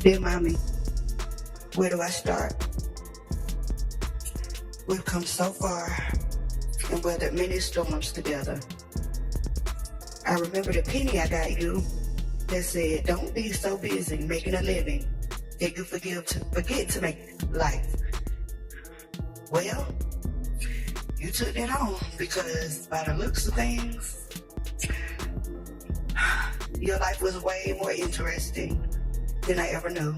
Dear mommy, where do I start? We've come so far and weathered many storms together. I remember the penny I got you that said, don't be so busy making a living that you forget to make life. Well, you took that on because by the looks of things, your life was way more interesting than I ever knew.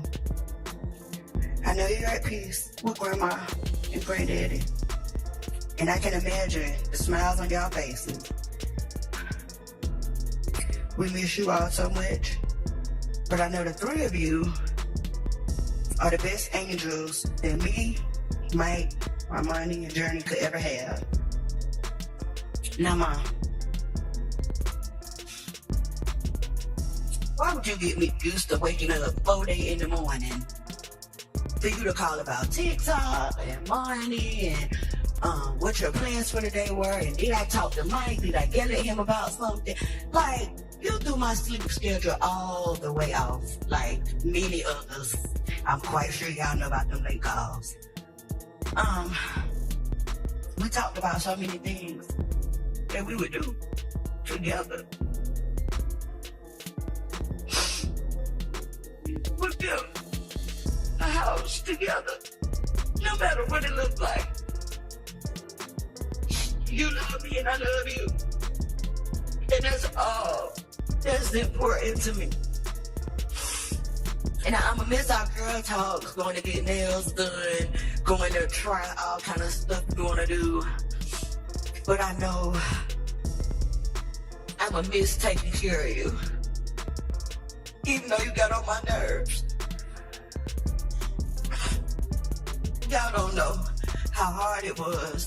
I know you're at peace with Grandma and Granddaddy, and I can imagine the smiles on y'all faces. We miss you all so much, but I know the three of you are the best angels that me, Mike, Armani, and Journey could ever have. Now, Mom, why would you get me used to waking up 4 in the morning for you to call about TikTok and money and what your plans for the day were, and did I talk to Mike? Did I yell at him about something? Like, you threw my sleep schedule all the way off, like many others. I'm quite sure y'all know about them late calls. We talked about so many things that we would do together. We built a house together, no matter what it looked like. You love me and I love you. And that's all that's important to me. And I'ma miss our girl talks, going to get nails done, going to try all kind of stuff we want to do. But I know I'ma miss taking care of you. Even though you got on my nerves. Y'all don't know how hard it was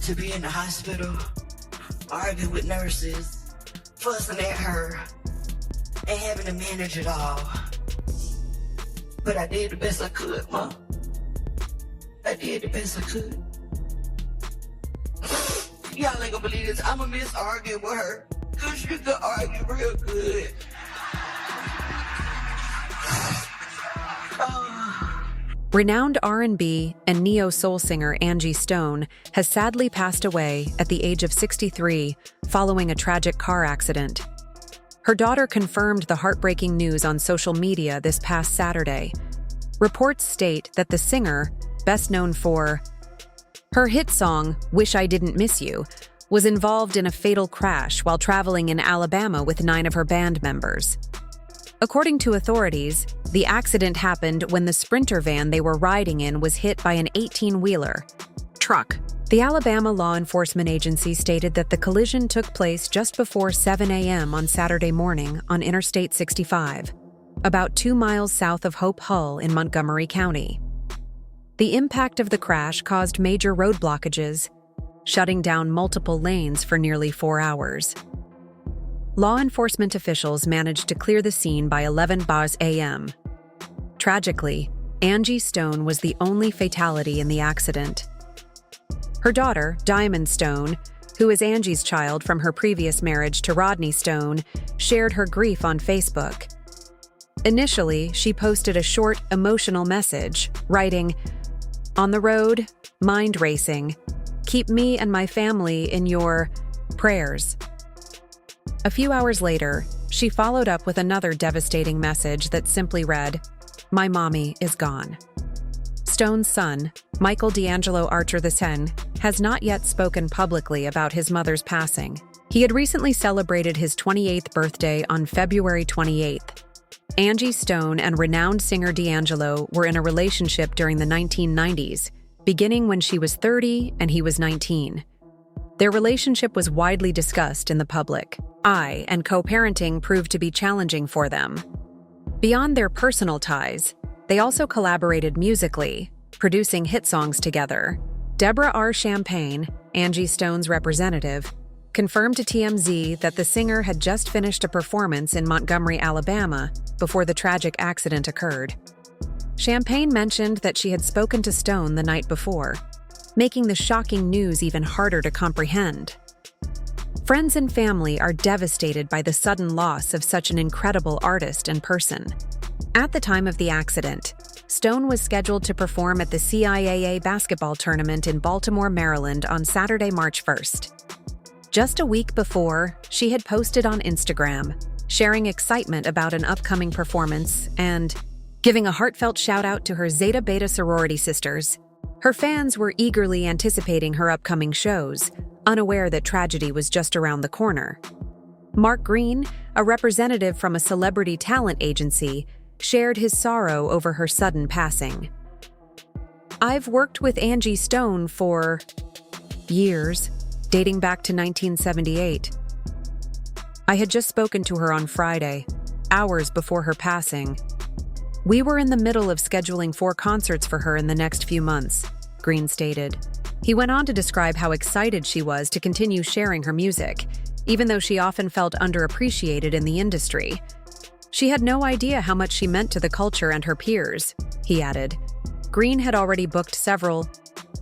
to be in the hospital, arguing with nurses, fussing at her, and having to manage it all. But I did the best I could, Mom. I did the best I could. Y'all ain't gonna believe this. I'ma miss arguing with her, cause you could argue real good. Renowned R&B and neo-soul singer Angie Stone has sadly passed away at the age of 63 following a tragic car accident. Her daughter confirmed the heartbreaking news on social media this past Saturday. Reports state that the singer, best known for her hit song, Wish I Didn't Miss You, was involved in a fatal crash while traveling in Alabama with 9 of her band members. According to authorities, the accident happened when the Sprinter van they were riding in was hit by an 18-wheeler truck. The Alabama Law Enforcement Agency stated that the collision took place just before 7 a.m. on Saturday morning on Interstate 65, about 2 miles south of Hope Hull in Montgomery County. The impact of the crash caused major road blockages, shutting down multiple lanes for nearly 4 hours. Law enforcement officials managed to clear the scene by 11 a.m. Tragically, Angie Stone was the only fatality in the accident. Her daughter, Diamond Stone, who is Angie's child from her previous marriage to Rodney Stone, shared her grief on Facebook. Initially, she posted a short, emotional message, writing, "On the road, mind racing. Keep me and my family in your prayers." A few hours later, she followed up with another devastating message that simply read, "My mommy is gone." Stone's son, Michael D'Angelo Archer X, has not yet spoken publicly about his mother's passing. He had recently celebrated his 28th birthday on February 28th. Angie Stone and renowned singer D'Angelo were in a relationship during the 1990s, beginning when she was 30 and he was 19. Their relationship was widely discussed in the public. And co-parenting proved to be challenging for them. Beyond their personal ties, they also collaborated musically, producing hit songs together. Deborah R. Champagne, Angie Stone's representative, confirmed to TMZ that the singer had just finished a performance in Montgomery, Alabama, before the tragic accident occurred. Champagne mentioned that she had spoken to Stone the night before, making the shocking news even harder to comprehend. Friends and family are devastated by the sudden loss of such an incredible artist and person. At the time of the accident, Stone was scheduled to perform at the CIAA basketball tournament in Baltimore, Maryland on Saturday, March 1st. Just a week before, she had posted on Instagram, sharing excitement about an upcoming performance and giving a heartfelt shout-out to her Zeta Beta sorority sisters. Her fans were eagerly anticipating her upcoming shows, unaware that tragedy was just around the corner. Mark Green, a representative from a celebrity talent agency, shared his sorrow over her sudden passing. "I've worked with Angie Stone for years, dating back to 1978. I had just spoken to her on Friday, hours before her passing. We were in the middle of scheduling 4 concerts for her in the next few months," Green stated. He went on to describe how excited she was to continue sharing her music, even though she often felt underappreciated in the industry. "She had no idea how much she meant to the culture and her peers," he added. Green had already booked several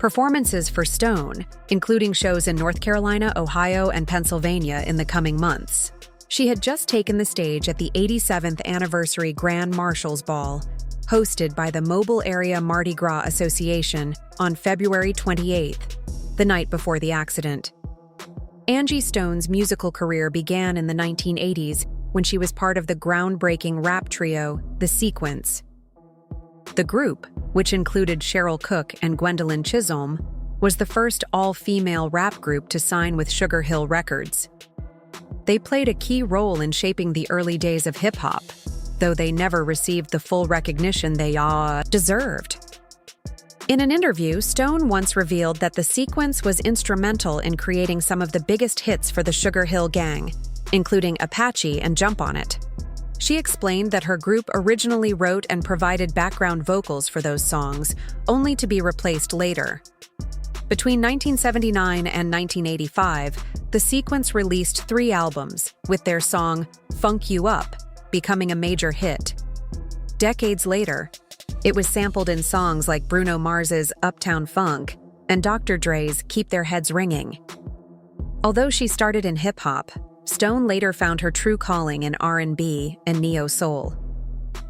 performances for Stone, including shows in North Carolina, Ohio, and Pennsylvania in the coming months. She had just taken the stage at the 87th anniversary Grand Marshals Ball, hosted by the Mobile Area Mardi Gras Association on February 28th, the night before the accident. Angie Stone's musical career began in the 1980s when she was part of the groundbreaking rap trio, The Sequence. The group, which included Cheryl Cook and Gwendolyn Chisholm, was the first all-female rap group to sign with Sugar Hill Records. They played a key role in shaping the early days of hip-hop, though they never received the full recognition they deserved. In an interview, Stone once revealed that The Sequence was instrumental in creating some of the biggest hits for the Sugar Hill Gang, including Apache and Jump On It. She explained that her group originally wrote and provided background vocals for those songs, only to be replaced later. Between 1979 and 1985, The Sequence released 3 albums, with their song Funk You Up becoming a major hit. Decades later, it was sampled in songs like Bruno Mars's Uptown Funk and Dr. Dre's Keep Their Heads Ringing. Although she started in hip-hop, Stone later found her true calling in R&B and neo-soul.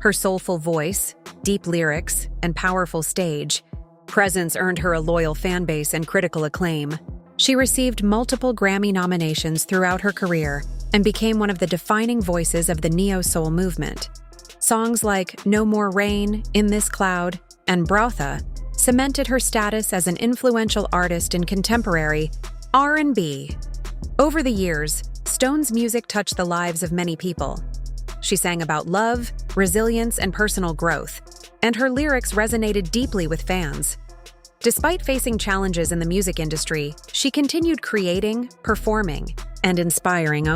Her soulful voice, deep lyrics, and powerful stage presence earned her a loyal fan base and critical acclaim. She received multiple Grammy nominations throughout her career and became one of the defining voices of the neo-soul movement. Songs like No More Rain, In This Cloud, and Brotha cemented her status as an influential artist in contemporary R&B. Over the years, Stone's music touched the lives of many people. She sang about love, resilience, and personal growth, and her lyrics resonated deeply with fans. Despite facing challenges in the music industry, she continued creating, performing, and inspiring